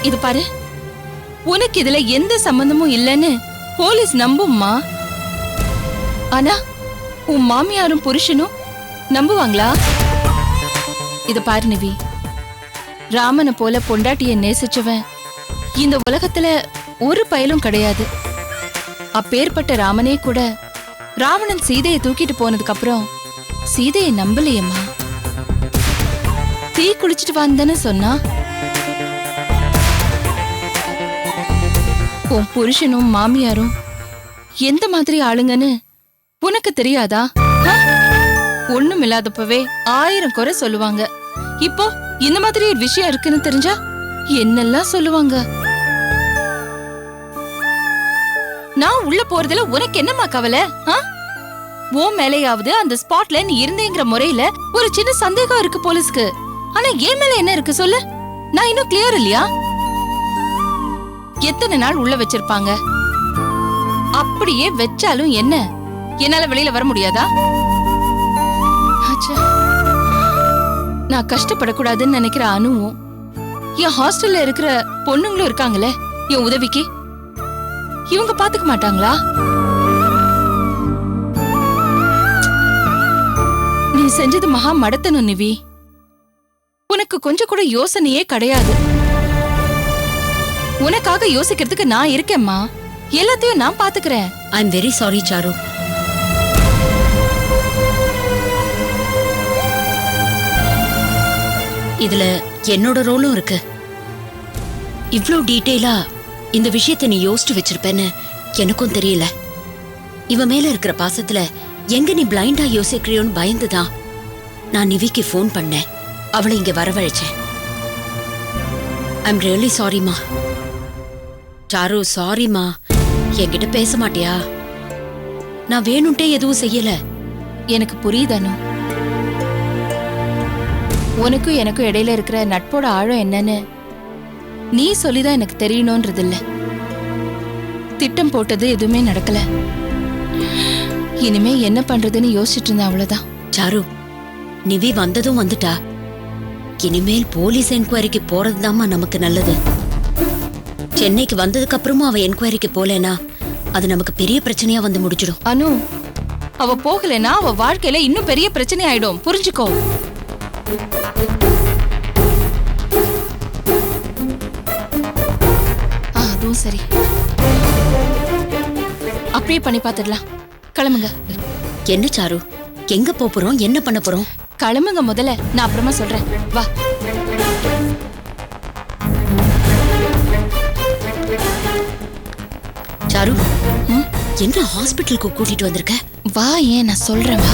இது பாரு, உனக்கு இதுல எந்த சம்பந்தமும் இல்லைன்னு போலீஸ் நம்பும்மா. ஆனா உன் மாமியாரும் புருஷனும் நம்புவாங்களா? இது பாரு நிவி, ராமனை போல பொண்டாட்டிய நேசிச்சவன் இந்த உலகத்துல ஒரு பயலும் கிடையாது. அப்பேற்பட்ட ராமனே கூட ராவணன் சீதையை தூக்கிட்டு போனதுக்கு அப்புறம் சீதையை நம்பலையம்மா. தீ குளிச்சுட்டு வந்தேன்னு சொன்னா. உன் புருஷனும் மாமியாரும் எந்த மாதிரி ஆளுங்கன்னு உனக்கு தெரியாதா? ஒண்ணும் இல்லாதப்பவே 1000 குறை சொல்லுவாங்க. இப்போ இந்த மாதிரி ஒரு விஷயம் இருக்குன்னு தெரிஞ்சா என்னெல்லாம் சொல்லுவாங்க. நான் உள்ள போறதுல உனக்கு என்னமா கவலை? உன் மேலையாவது அந்த ஸ்பாட்ல நீ இருந்தேங்கிற முறையில ஒரு சின்ன சந்தேகம் இருக்கு போலீஸ்க்கு. ஆனா என் மேல என்ன இருக்கு சொல்லு? நான் இன்னும் கிளியர் இல்லையா? எத்தனை நாள் உள்ள வச்சிருப்பாங்க? அப்படியே வச்சாலும் என்ன, என்னால வெளியில வர முடியாதா? நான் கஷ்டப்படக்கூடாதுன்னு நினைக்கிற அனுவும் என் ஹாஸ்டல்ல இருக்கிற பொண்ணுங்களும் இருக்காங்களே என் உதவிக்கு, இவங்க பாத்துக்க மாட்டாங்களா? நீ செஞ்சது மகா மடத்தனும் நிவி. உனக்கு கொஞ்சம் கூட யோசனையே கிடையாது. உனக்காக யோசிக்கிறதுக்கு நான் இருக்கேம்மா. எல்லாத்தையும் நான் பாத்துக்கிறேன். I am very sorry Charu. இதுல என்னோட ரோலும் இருக்கு. இவ்ளோ டீட்டெயிலா இந்த விஷயத்தை நீ யோசிச்சு வச்சிருப்பேன்னு எனக்கும் தெரியல. இவ மேல இருக்கிற பாசத்துல எங்க நீ பிளைண்டா யோசிக்கிறியோன்னு பயந்துதான் நான் நிவிக்கு போன் பண்ணேன். அவளை இங்க வரவழைச்சேன். ஐ எம் ரியலி சாரிமா. சாரு சாரிமா. என்கிட்ட பேச மாட்டியா? நான் வேணும்ட்டே எதுவும் செய்யல. எனக்கு புரியுதானோ, உனக்கும் எனக்கும் இடையில இருக்கிற நட்போட ஆழம் என்னன்னு நீ சொல்லிதான் எனக்கு தெரியணும்ன்றது இல்ல. திட்டம் போட்டது எதுவுமே நடக்கல. இனிமே என்ன பண்றதுன்னு யோசிச்சுட்டு இருந்தேன், அவ்வளவுதான். சாரு, நிவி வந்ததும் வந்துட்டா. இனிமேல் போலீஸ் என்கொயரிக்கு போறதுதாம்மா நமக்கு நல்லது. சென்னைக்கு வந்ததுக்கு அப்புறமும் அவ என்கொயரிக்கு போலேனா அது நமக்கு பெரிய பிரச்சனையா வந்து முடிச்சிடும். அனு, அவ போகலனா அவ வாழ்க்கையில இன்னும் பெரிய பிரச்சனை ஆயிடும், புரிஞ்சுக்கோ. அதுவும் சரி, அப்படியே பண்ணி பாத்துடலாம். கிளம்புங்க. என்ன சாரு, எங்க போறோம், என்ன பண்ண போறோம்? கிளம்புங்க முதல்ல, நான் அப்புறமா சொல்றேன். வா. சாரு, என்ன ஹாஸ்பிட்டலுக்கு கூட்டிட்டு வந்திருக்க? வா, ஏன் நான் சொல்றேன், வா.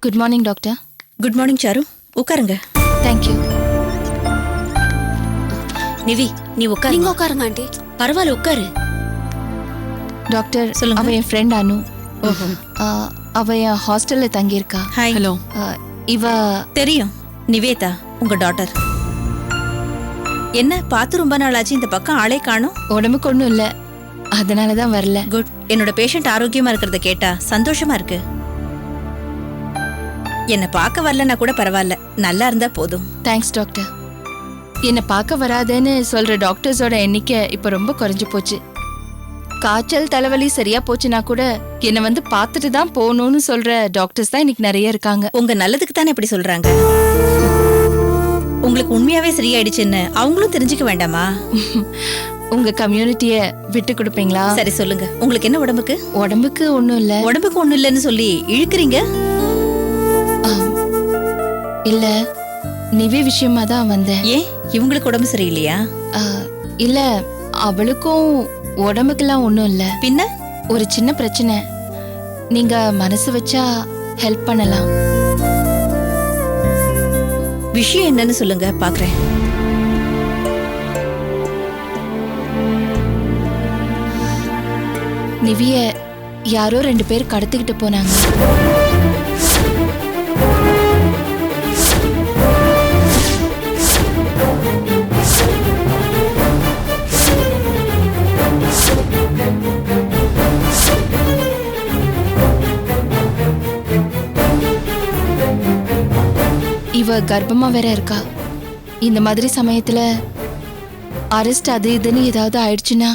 Good morning doctor. Good morning Charu, உட்காருங்க. தேங்க்யூ. நிவி, நீ உட்காரு. நீங்க உட்காருங்க ஆண்டி. பரவாயில்ல, உட்காரு. டாக்டர், சொல்லுங்க. அவ என் ஃப்ரெண்ட் அனு. அவ என் ஹாஸ்டல்ல தங்கியிருக்கா. ஹாய். ஹலோ. இவ தெரியும், நிவேதா உங்க டாட்டர். என்ன பார்த்து ரொம்ப நாள் ஆச்சு, இந்த பக்கம் ஆளே காணோம். உடம்புக்கு ஒண்ணும் இல்ல, அதனாலதான் வரல. குட். என்னோட பேஷண்ட் ஆரோக்கியமா இருக்கிறத கேட்டா சந்தோஷமா இருக்கு. என்ன பார்க்க வரலன்னா கூட பரவாயில்ல, நல்லா இருந்தா போதும். Thanks doctor. என்ன பார்க்க வராதேன்னு சொல்ற டாக்டர்ஸோட எண்ணிக்கை இப்ப ரொம்ப குறைஞ்சு போச்சு. காய்ச்சல் தலைவலி சரியா போச்சுன்னா கூட என்ன வந்து பார்த்துட்டு தான் போகணும்னு சொல்ற டாக்டர்ஸ் தான் இன்னைக்கு நிறைய இருக்காங்க. உங்க நல்லதுக்கு தானே இப்படி சொல்றாங்க. உங்களுக்கு உண்மையாவே சரியாயிடுச்சுன்னு அவங்களும் தெரிஞ்சுக்க வேண்டாமா? உங்க கம்யூனிட்டிய விட்டு கொடுப்பீங்களா? சரி சொல்லுங்க, உங்களுக்கு என்ன உடம்புக்கு? உடம்புக்கு ஒண்ணும் இல்ல. உடம்புக்கு ஒண்ணும் இல்லைன்னு சொல்லி இழுக்கிறீங்க. இல்ல, நிவி விஷயமா தான் வந்தேன். ஏன், இவங்களுக்கு உடம்பு சரியில்லையா? இல்ல, அவளுக்கும் உடம்புக்கெல்லாம் ஒண்ணும் இல்ல. பின்ன ஒரு சின்ன பிரச்சனை. நீங்க மனசு வச்சா ஹெல்ப் பண்ணலாம். விஷயம் என்னன்னு சொல்லுங்க, பாக்குறேன். நிவிய யாரோ 2 பேர் கடத்திக்கிட்டு போனாங்க. இவ கர்ப்பமா வேற இருக்கா. இந்த மாதிரி சமயத்துல அரெஸ்ட் அது இதுன்னு ஏதாவது ஆயிடுச்சுன்னா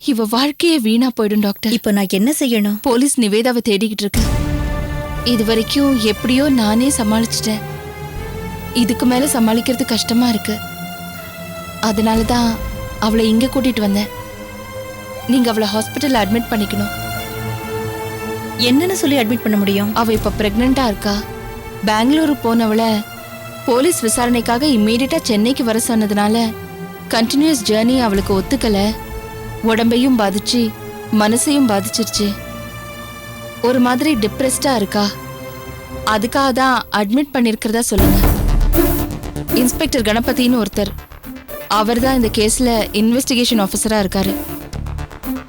இவ வாழ்க்கையே வீணா போயிடும் டாக்டர். இப்போ நான் என்ன செய்யணும்? போலீஸ் நிவேதாவை தேடிக்கிட்டு இருக்கு. இது வரைக்கும் எப்படியோ நானே சமாளிச்சிட்டேன். இதுக்கு மேல சமாளிக்கிறது கஷ்டமா இருக்கு. அதனாலதான் அவளை இங்க கூட்டிட்டு வந்தேன். நீங்க அவளை ஹாஸ்பிட்டல்ல அட்மிட் பண்ணிக்கணும். என்னன்னு சொல்லி அட்மிட் பண்ண முடியும்? அவ இப்ப பிரெக்னண்டா இருக்கா. பெங்களூரு போனவளை போலீஸ் விசாரணைக்காக இம்மீடியட்டா சென்னைக்கு வர சொன்னதுனால கண்டினியூஸ் ஜேர்னி அவளுக்கு ஒத்துக்கல. உடம்பையும் பாதிச்சு மனசையும் பாதிச்சிருச்சு. ஒரு மாதிரி டிப்ரெஸ்டா இருக்கா. அதுக்காக தான் அட்மிட் பண்ணிருக்கிறதா சொல்லுங்க. இன்ஸ்பெக்டர் கணபதினு ஒருத்தர், அவர் தான் இந்த கேஸ்ல இன்வெஸ்டிகேஷன் ஆஃபீஸரா இருக்காரு.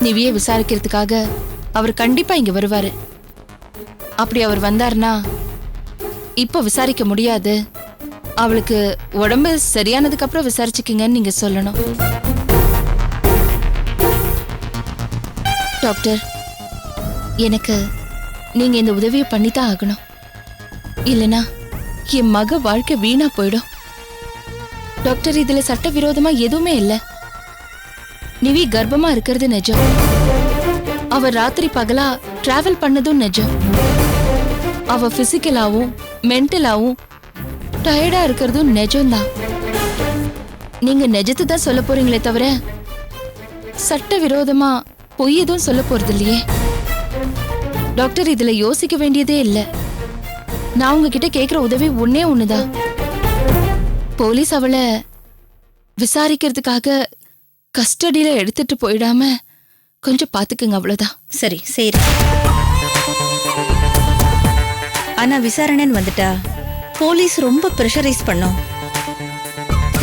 நிவியை விசாரிக்கிறதுக்காக அவர் கண்டிப்பா இங்க வருவாரு. அப்படி அவர் வந்தார்னா இப்போ விசாரிக்க முடியாது, அவளுக்கு உடம்பு சரியானதுக்கு அப்புறம் விசாரிச்சுக்கிங்கன்னு நீங்க சொல்லணும். டாக்டர், எனக்கு நீங்க இந்த உதவியை பண்ணித்தான் ஆகணும். இல்லனா என் மக வாழ்க்கை வீணா போயிடும். டாக்டர், இதுல சட்டவிரோதமா எதுவுமே இல்ல. நிவி கர்ப்பமா இருக்கிறது நிஜம். அவ ராத்திரி பகலா டிராவல் பண்ணதும் நிஜம். அவ பிசிக்கலாவும் மென்டலாவும் டயர்டா இருக்கிறதும் நிஜம்தான். நீங்க நிஜத்தை தான் சொல்ல போறீங்களே தவிர சட்டவிரோதமா பொய் எதுவும் சொல்ல போறது இல்லையே. டாக்டர், இதுல யோசிக்க வேண்டியதே இல்ல. நான் உங்ககிட்ட கேக்குற உதவி ஒன்னே ஒண்ணுதான். போலீஸ் அவளை விசாரிக்கிறதுக்காக கஸ்டடியில எடுத்துட்டு போயிடாம கொஞ்சம் பாத்துக்குங்க, அவ்வளவுதான். சரி சரி. ஆனா விசாரணைன்னு வந்துட்டா போலீஸ் ரொம்ப பிரஷரைஸ் பண்ணோம்.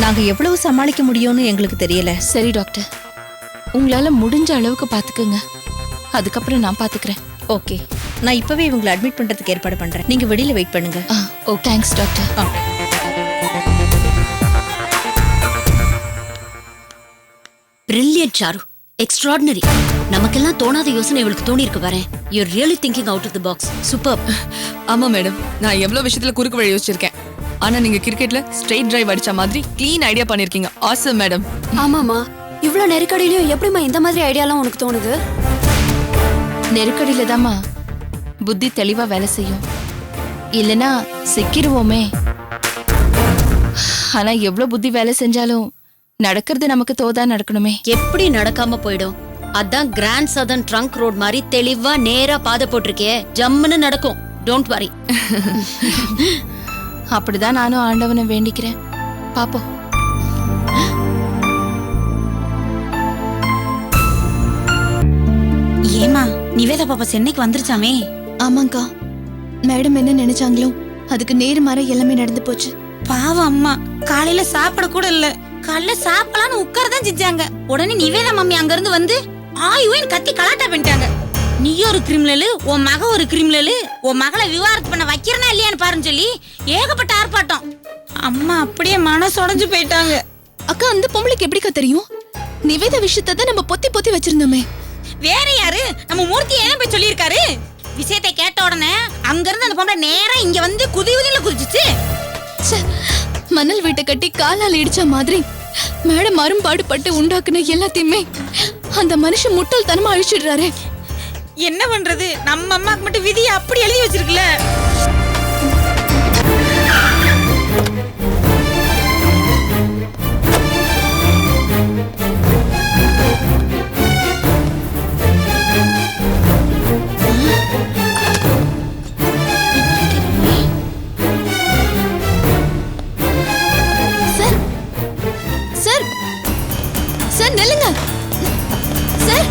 நாங்க எவ்வளவு சமாளிக்க முடியும்னு எங்களுக்கு தெரியல. சரி டாக்டர், உங்களால முடிஞ்ச அளவுக்கு பாத்துக்குங்க. அதுக்கப்புறம் நான் பாத்துக்கிறேன். ஓகே, நான் இப்பவே இவங்களை அட்மிட் பண்றதுக்கு ஏற்பாடு பண்றேன். நீங்க வெளியில வெயிட் பண்ணுங்க. Oh, thanks doctor. Brilliant Charu, extraordinary. நமக்கெல்லாம் தோணாத யோசனை இவளுக்கு தோணி இருக்கு பாரு. You really thinking out of the box. Super. ஆமா மேடம், நான் எவ்வளவு விஷயத்துல குறுக்கு வழி யோசிச்சிருக்கேன். ஆனா நீங்க கிரிக்கெட்ல ஸ்ட்ரெயிட் டிரைவ் அடிச்ச மாதிரி க்ளீன் ஐடியா பண்ணிருக்கீங்க. Awesome madam. ஆமாமா, இவ்ளோ நெருக்கடியிலயும் எப்படிமா இந்த மாதிரி ஐடியாலாம் உனக்கு தோணுது? நெருக்கடியில தாமா புத்தி தெளிவா வேலை செய்யும். இல்லனா சிக்கிருவோமே. ஆனா எவ்வளவு புத்தி வேலை செஞ்சாலும் நடக்கிறது நமக்கு தோதா நடக்கணுமே. எப்படி நடக்காம போயிடும்? அதான் கிராண்ட் சதர்ன் ட்ரங்க் ரோட் மாதிரி தெளிவா நேரா பாதை போட்டிருக்கே, ஜம்முன்னு நடக்கும். Don't worry. அப்படிதான் நானும் ஆண்டவனை வேண்டிக்கிறேன். பாப்போம். ஏமா நிவேதா பாப்பா சென்னைக்கு வந்துருச்சாமே? ஆமாங்கா, மேடம் என்ன நினைச்சாங்களோ அதுக்கு நேர்மாற எல்லாமே நடந்து போச்சு. பாவம் அம்மா, காலையில சாப்பிட கூட இல்ல. காலைல சாப்பிடலான்னு உட்காரதான் செஞ்சாங்க. உடனே நிவேதா மம்மி அங்க இருந்து வந்து ஆயுன்னு கத்தி கலாட்டா பண்ணிட்டாங்க. நீ ஒரு கிரிமினலு, உன் மக ஒரு கிரிமினலு, உன் மகளை விவாகரத்து பண்ண வைக்கிறனா இல்லையான்னு பாருன்னு சொல்லி ஏகப்பட்ட ஆர்ப்பாட்டம். அம்மா அப்படியே மனசு உடைஞ்சு போயிட்டாங்க. அக்கா, அந்த பொம்பளைக்கு எப்படிக்கா தெரியும்? நிவேதா விஷயத்தை தான் நம்ம பொத்தி பொத்தி வச்சிருந்தோமே. வேற யாரு? நம்ம மூர்த்தி என்ன போய் சொல்லியிருக்காரு? விஷயத்தை கேட்ட உடனே அங்க இருந்து அந்த பொம்பளை நேரா இங்க வந்து குதில குதிச்சுச்சு. மணல் வீட்டை கட்டி காலால் இடிச்ச மாதிரி மேடம் அரும்பாடு பட்டு உண்டாக்குன எல்லாத்தையுமே அந்த மனுஷன் முட்டாள்தனமா அழிச்சிடுறாரு. என்ன பண்றது? நம்ம அம்மாக்கு மட்டும் விதியை அப்படி எழுதி வச்சிருக்கல. சார் சார் சார் நில்லுங்க சார்.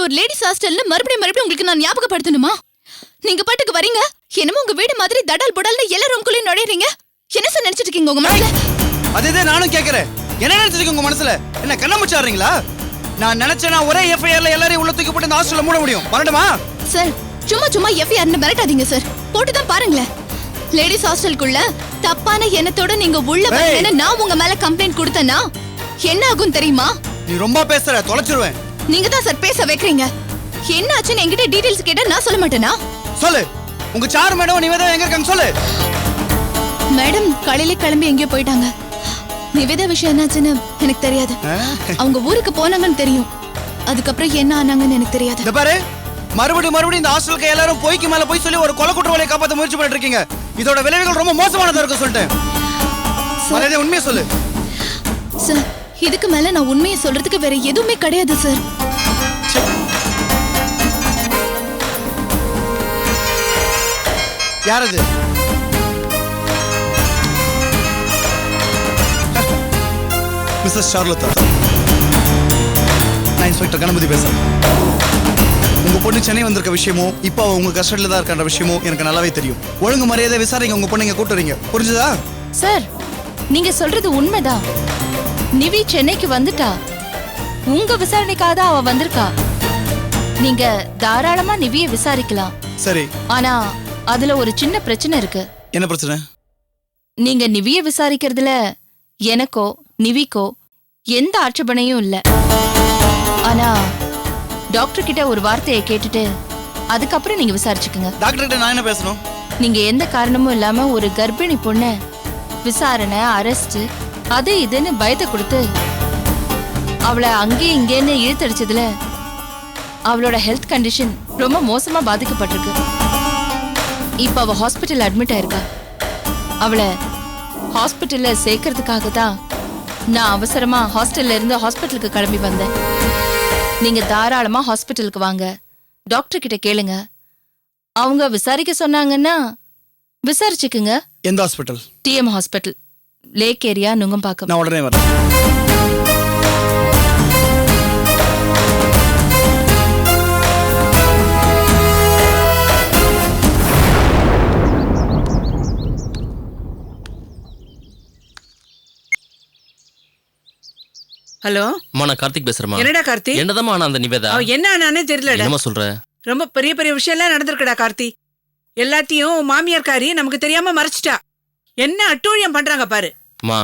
ஒரு லேடிஸ் ஹாஸ்டல்னு மறுபடியும் உங்களுக்கு நான் ஞாபகப்படுத்தணுமா? நீங்க பாட்டுக்கு வரீங்க, என்னமோ உங்க வீடு மாதிரி தடால் புடால்னு எல்லா ரூம்குள்ளேயும் நுழையறீங்க. என்ன சார் நினைச்சிட்டு இருக்கீங்க உங்க மனசுல? அதே நானும் கேக்குறேன். என்ன நினைச்சிருக்கீங்க உங்க மனசுல? என்ன கண்ணமுச்சாடுறீங்களா? நான் நினைச்சேனா ஒரே எஃப்ஐஆர்ல எல்லாரையும் உள்ள தூக்கி போட்டு இந்த ஹாஸ்டல்ல மூட முடியும். வரணுமா? சார் சும்மா எஃப்ஐஆர்னு மிரட்டாதீங்க சார். போட்டுதான் பாருங்களேன். லேடிஸ் ஹாஸ்டலுக்குள்ள தப்பான எண்ணத்தோட நீங்க உள்ள வரீங்கன்னு நான் உங்க மேல கம்ப்ளைண்ட் கொடுத்தேன்னா என்ன ஆகும் தெரியுமா? நீ ரொம்ப பேசுற, தொலைச்சிருவேன். நீங்க தான் சார் பேச வைக்கிறீங்க. என்ன ஆச்சுன்னு என்கிட்ட டீடைல்ஸ் கேட்டா நான் சொல்ல மாட்டேனா? சொல்லு. உங்க சாரு மேடம் நிவேதா எங்க இருக்காங்க சொல்லு. மேடம் காலையில கிளம்பி எங்கேயோ போயிட்டாங்க. நிவேதா விஷயம் என்னாச்சுன்னு எனக்கு தெரியாது. அவங்க ஊருக்கு போனாங்கன்னு தெரியும். அதுக்கப்புறம் என்ன ஆனாங்கன்னு எனக்கு தெரியாது. இந்த பாரு, மறுபடியும் இந்த ஹாஸ்டலுக்கு எல்லாரும் பொய்க்கு மேல போய் சொல்லி ஒரு கொலை குற்றவாளியை காப்பாற்ற முயற்சி பண்ணிட்டு இருக்கீங்க. இதோட விளைவுகள் ரொம்ப மோசமானதா இருக்கு சொல்லிட்டேன். மரியாதை உண்மையை சொல்லு. சார் இதுக்கு மேல நான் உண்மையை சொல்றதுக்கு வேற எதுவுமே கிடையாது சார். யார் அது? மிஸ்ஸஸ் சார்லோத்தா. நான் இன்ஸ்பெக்டர் கணபதி பேசுறேன். உங்க பொண்ணு சென்னை வந்திருக்க விஷயமும் இப்போ உங்க கஸ்டடியில தான் இருக்கின்ற விஷயமும் எனக்கு நல்லாவே தெரியும். ஒழுங்கு மரியாதை விசாரிங்க. உங்க பொண்ணுங்க கூட்டு வரீங்க, புரிஞ்சுதா? சார் நீங்க சொல்றது உண்மைதான். நிவி சென்னைக்கு வந்துட்டா. உங்க விசாரணைக்காக தான் அவ வந்திருக்கா. நீங்க தாராளமா நிவியை விசாரிக்கலாம். சரி, ஆனா அதுல ஒரு சின்ன பிரச்சனை இருக்கு. என்ன பிரச்சனை? நீங்க நிவிய விசாரிக்கிறதுல எனக்கோ நிவிக்கோ எந்த ஆட்சேபனையும் இல்ல. ஆனா டாக்டர் கிட்ட ஒரு வார்த்தையை கேட்டுட்டு அதுக்கப்புறம் நீங்க விசாரிச்சுக்குங்க. டாக்டர் கிட்ட நான் என்ன பேசணும்? நீங்க எந்த காரணமும் இல்லாம ஒரு கர்ப்பிணி பொண்ண விசாரணை, அரெஸ்ட், அது இதுன்னு பயத்தை கொடுத்து அவளை அங்கே இங்கேன்னு இழுத்தடிச்சதுல அவளோட ஹெல்த் கண்டிஷன் ரொம்ப மோசமா பாதிக்கப்பட்டிருக்கு. இப்ப அவ ஹாஸ்பிட்டல் அட்மிட் ஆயிருக்கா. அவளை ஹாஸ்பிட்டல்ல சேர்க்கறதுக்காக தான் நான் அவசரமா ஹாஸ்டல்ல இருந்து ஹாஸ்பிட்டலுக்கு கிளம்பி வந்தேன். நீங்க தாராளமா ஹாஸ்பிட்டலுக்கு வாங்க. டாக்டர் கிட்ட கேளுங்க. அவங்க விசாரிக்க சொன்னாங்கன்னா விசாரிச்சுக்குங்க. எந்த hospital? TM hospital, lake area, Nungambakkam. நான் உடனே வரேன். ஹலோ அம்மா, நான் கார்த்திக் பேசுறேன். என்னடா கார்த்தி? என்னதாம்மா நான் அந்த நிவேதா? என்ன ஆனானே தெரியலடா. என்னமா சொல்ற? ரொம்ப பெரிய பெரிய விஷயம் எல்லாம் நடந்திருக்குடா கார்த்தி. எல்லாத்தையும் மாமியார்காரி நமக்கு தெரியாம மறைச்சிட்டா. என்ன அட்டூழியம் பண்றாங்க பாரு. அம்மா,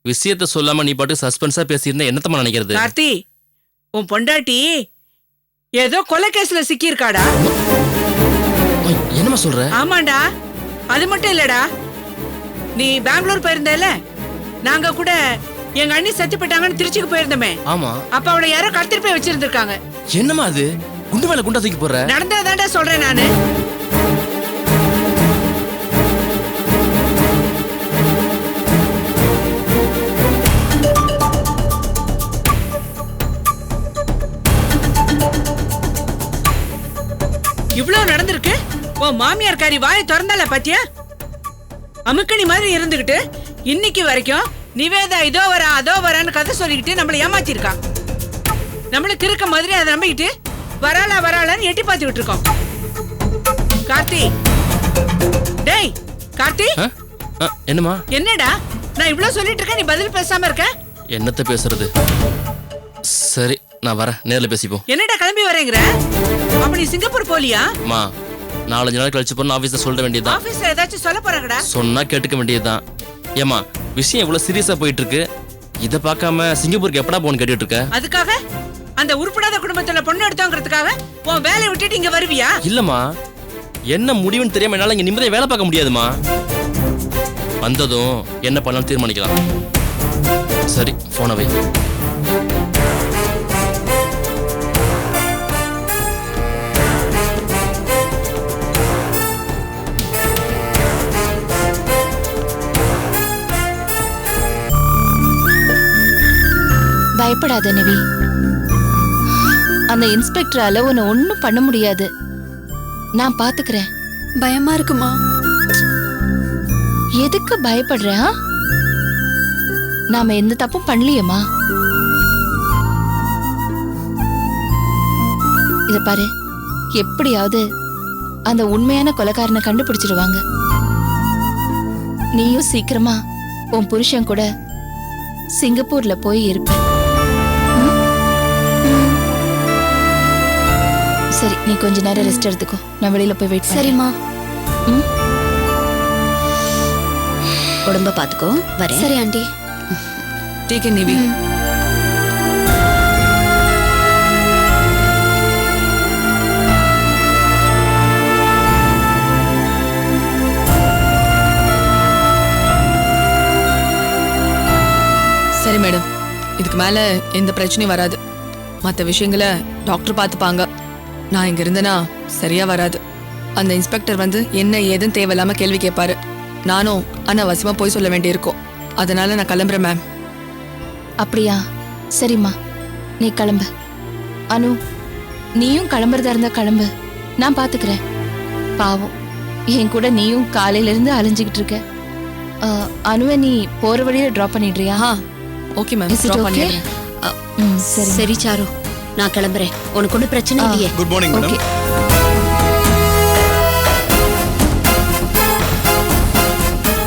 விஷயத்த சொல்லாம நீ பாட்டு சஸ்பென்ஸா பேசியிருந்தா என்னத்தம்மா நினைக்கிறது? கார்த்தி, உன் பொண்டாட்டி ஏதோ கொலை கேஸ்ல சிக்கி இருக்காடா. என்னமா சொல்ற? ஆமாண்டா. அது மட்டும் இல்லடா, நீ பெங்களூர் போயிருந்தல, நாங்க கூட எங்க அண்ணி செத்து போயிட்டாங்கன்னு திருச்சிக்கு போயிருந்தோமே. ஆமா. அப்ப அவளை யாரோ கடத்திட்டு போய் வச்சிருந்திருக்காங்க. என்னமா அது? குண்டு மேல குண்டா தூக்கி போற? நடந்ததாண்டா சொல்றேன் நானு. இவ்வளவு நடந்திருக்கு. உன் மாமியார்காரி வாயை திறந்தால பாத்தியா? அமுக்கணி மாதிரி இருந்துகிட்டு இன்னைக்கு வரைக்கும் நிவேதா இதோ வரா அதோ வரான்னு கதை சொல்லிக்கிட்டு நம்மளை ஏமாத்திருக்கா. நம்மளுக்கு இருக்க மாதிரி அதை நம்பிக்கிட்டு வராளான்னு எட்டி பார்த்துக்கிட்டு இருக்கோம். கார்த்தி, டேய் கார்த்தி. என்னமா? என்னடா நான் இவ்வளவு சொல்லிட்டு இருக்கேன், நீ பதில் பேசாம இருக்க? என்னத்த பேசுறது? சரி, நான் வரேன், நேர்ல பேசிப்போம். என்னடா கிளம்பி வரேங்கிற? அப்ப நீ சிங்கப்பூர் போலியா? அம்மா, 4-5 நாள் கழிச்சு போன ஆபீஸ்ல சொல்ல வேண்டியதுதான். ஆபீஸ்ல ஏதாச்சும் சொல்ல போறாங்கடா? சொன்னா கேட்டுக்க வேண்டியதுதான். ஏமா, விஷயம் எவ்வளவு சீரியஸா போயிட்டு இருக்கு. இத பார்க்காம சிங்கப்பூருக்கு எப்படா போன்னு கேட்டுட்டு இருக்க? அதுக்காக அந்த உருப்படாத குடும்பத்துல பொண்ணு எடுத்தோங்கிறதுக்காக உன் வேலையை விட்டுட்டு இங்க வருவியா? இல்லம்மா, என்ன முடிவுன்னு தெரியாம என்னால இங்க நிம்மதியா வேலை பார்க்க முடியாதுமா. வந்ததும் என்ன பண்ணலாம் தீர்மானிக்கலாம். சரி, போன வை. பயப்படாத நிவி. அந்த இன்ஸ்பெக்டரால உன்னை ஒன்னும் பண்ண முடியாது. நான் பாத்துக்கிறேன். பயமா இருக்குமா? எதுக்கு பயப்படுற? நாம எந்த தப்பும் பண்ணலையேம்மா. இத பாரு, எப்படியாவது அந்த உண்மையான கொலைகாரனை கண்டுபிடிச்சிடுவாங்க. நீயும் சீக்கிரமா உன் புருஷன் கூட சிங்கப்பூர்ல போய் இருப்ப. சரி, நீ கொஞ்ச நேரம் ரெஸ்ட் எடுத்துக்கோ. நான் வெளியில போய் வெயிட் பண்ணேன். சரிம்மா. உடம்ப பாத்துக்கோ. வரேன். சரி ஆண்டி. டேக் நிவி. சரி மேடம், இதுக்கு மேல எந்த பிரச்சனையும் வராது. மற்ற விஷயங்களை டாக்டர் பார்த்துப்பாங்க. நான் இங்க இருந்தேனா சரியா வராது. அந்த இன்ஸ்பெக்டர் வந்து என்ன ஏதுன்னு தேவையில்லாம கேள்வி கேட்பாரு. நானும் அனாவசியமா போய் சொல்ல வேண்டியிருக்கும். அதனால நான் கிளம்புறேன் மேம். அப்படியா? சரிம்மா, நீ கிளம்பு. அனு, நீயும் கிளம்புறதா இருந்தா கிளம்பு, நான் பாத்துக்கிறேன். பாவம், என் கூட நீயும் காலையில இருந்து அலைஞ்சுக்கிட்டு இருக்க. அனுவை நீ போற வழியில டிராப் பண்ணிடுறியா? ஓகே மேம், ட்ராப் பண்ணிடுறேன். சரி சரி சாரு, நான் கிளம்புறேன். உனக்கு ஒன்றும் பிரச்சனை இல்லையே? Good morning madam. Okay.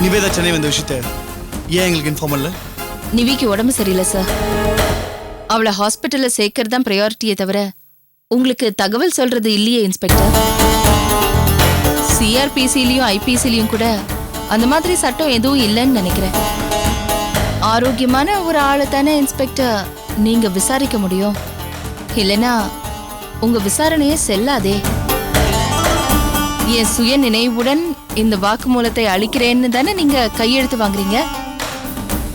Nivetha Chennai வந்த விஷயத்தை ஏன் எங்களுக்கு இன்ஃபார்ம் பண்ணல? நிவிக்கு உடம்பு சரியில்லை சார். அவளை ஹாஸ்பிட்டல்ல சேர்க்கறது தான் ப்ரையாரிட்டியே தவிர உங்களுக்கு தகவல் சொல்றது இல்லையே இன்ஸ்பெக்டர். சிஆர்பிசிலையும் ஐபிசிலையும் கூட அந்த மாதிரி சட்டம் எதுவும் இல்லைன்னு நினைக்கிறேன். ஆரோக்கியமான ஒரு ஆளை தானே இன்ஸ்பெக்டர் நீங்க விசாரிக்க முடியும். இல்லைன்னா உங்க விசாரணையே செல்லாதே. என் சுய நினைவுடன் இந்த வாக்குமூலத்தை அளிக்கிறேன்னு தானே நீங்க கையெழுத்து வாங்குறீங்க.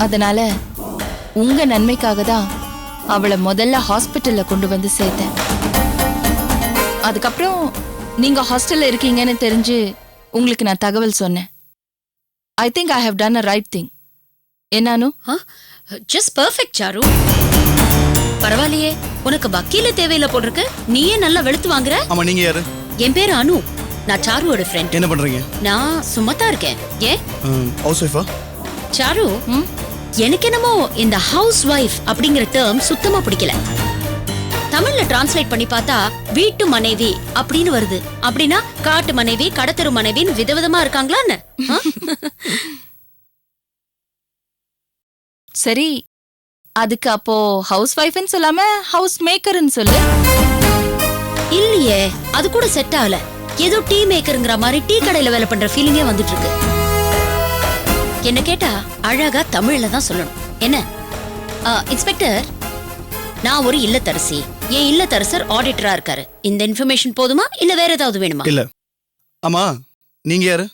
அதனால உங்க நன்மைக்காக தான் அவளை முதல்ல ஹாஸ்பிட்டல்ல கொண்டு வந்து சேர்த்தேன். அதுக்கப்புறம் நீங்க ஹாஸ்டல்ல இருக்கீங்கன்னு தெரிஞ்சு உங்களுக்கு நான் தகவல் சொன்னேன். I think I have done a right thing. என்னானு? Just perfect Charu. பரவாயில்லையே, உனக்கு வக்கீல தேவையில்ல போட்டிருக்கு. நீயே நல்லா வெளுத்து வாங்குற. ஆமா, நீங்க யாரு? என் பேரு அனு. நான் சாருவோட ஃப்ரெண்ட். என்ன பண்றீங்க? நான் சும்மாதான் இருக்கேன். ஏன்? ஹவுஸ் ஒய்ஃபா? சாரு, எனக்கு என்னமோ இந்த ஹவுஸ் ஒய்ஃப் அப்படிங்கிற டேர்ம் சுத்தமா பிடிக்கல. தமிழ்ல டிரான்ஸ்லேட் பண்ணி பார்த்தா வீட்டு மனைவி அப்படின்னு வருது. அப்படின்னா காட்டு மனைவி, கடத்தரு மனைவின்னு விதவிதமா இருக்காங்களான்னு. சரி, அதுக்கு அப்போ ஹவுஸ் ஒய்ஃப்னு சொல்லாம ஹவுஸ் மேக்கர்னு சொல்லு. இல்லையே, அது கூட செட் ஆகல. ஏதோ டீ மேக்கருங்கிற மாதிரி டீ கடையில வேலை பண்ற ஃபீலிங்கே வந்துட்டு இருக்கு. என்ன கேட்டா அழகா தமிழ்ல தான் சொல்லணும். என்ன இன்ஸ்பெக்டர், நான் ஒரு இல்லத்தரசி. என் இல்லத்தரசர் ஆடிட்டரா இருக்காரு. இந்த இன்ஃபர்மேஷன் போதுமா இல்ல வேற ஏதாவது வேணுமா? இல்ல. ஆமா, நீங்க யாரு?